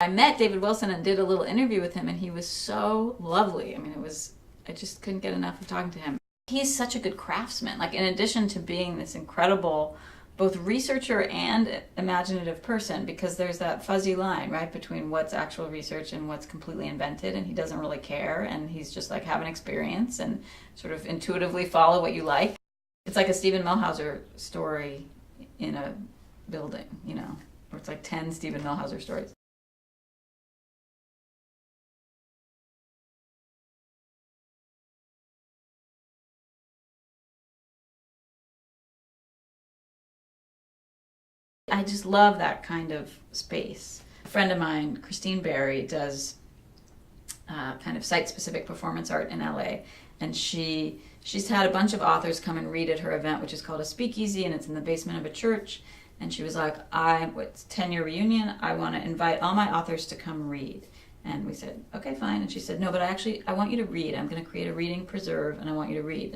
I met David Wilson and did a little interview with him, and he was so lovely. I mean, I just couldn't get enough of talking to him. He's such a good craftsman. Like, in addition to being this incredible both researcher and imaginative person, because there's that fuzzy line, right, between what's actual research and what's completely invented, and he doesn't really care, and he's just like, have an experience and sort of intuitively follow what you like. It's like a Stephen Millhauser story in a building, you know, or it's like 10 Stephen Millhauser stories. I just love that kind of space. A friend of mine, Christine Berry, does kind of site-specific performance art in LA, and she's had a bunch of authors come and read at her event, which is called a speakeasy, and it's in the basement of a church. And she was like, it's 10-year reunion, I want to invite all my authors to come read. And we said, okay, fine. And she said, no, but I want you to read. I'm going to create a reading preserve, and I want you to read.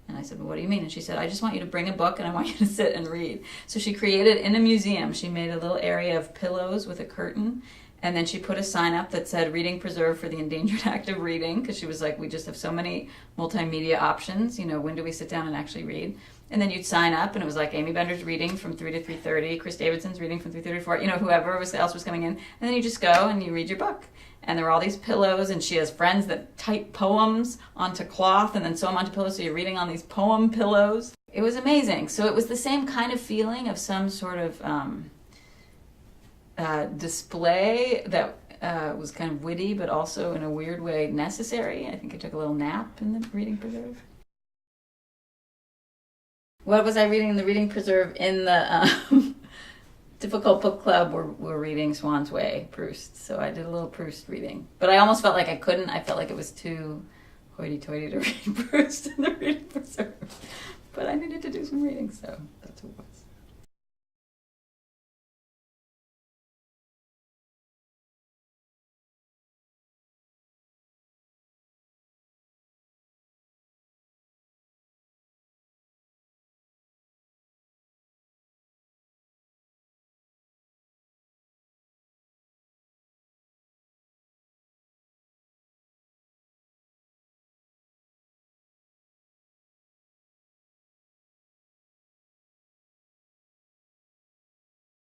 And I said, well, what do you mean? And she said, I just want you to bring a book and I want you to sit and read. So she created, in a museum, she made a little area of pillows with a curtain, and then she put a sign up that said, reading preserved for the endangered act of reading, because she was like, we just have so many multimedia options, you know, when do we sit down and actually read? And then you'd sign up, and it was like Aimee Bender's reading from 3 to 3:30, Chris Davidson's reading from 3:30 to 4, you know, whoever else was coming in. And then you just go and you read your book. And there were all these pillows, and she has friends that type poems onto cloth and then sew them onto pillows, so you're reading on these poem pillows. It was amazing. So it was the same kind of feeling of some sort of display that was kind of witty, but also in a weird way necessary. I think I took a little nap in the reading preserve. What was I reading in the reading preserve? In the difficult book club, we're reading Swan's Way, Proust. So I did a little Proust reading. But I almost felt like I couldn't. I felt like it was too hoity-toity to read Proust in the reading preserve. But I needed to do some reading, so that's what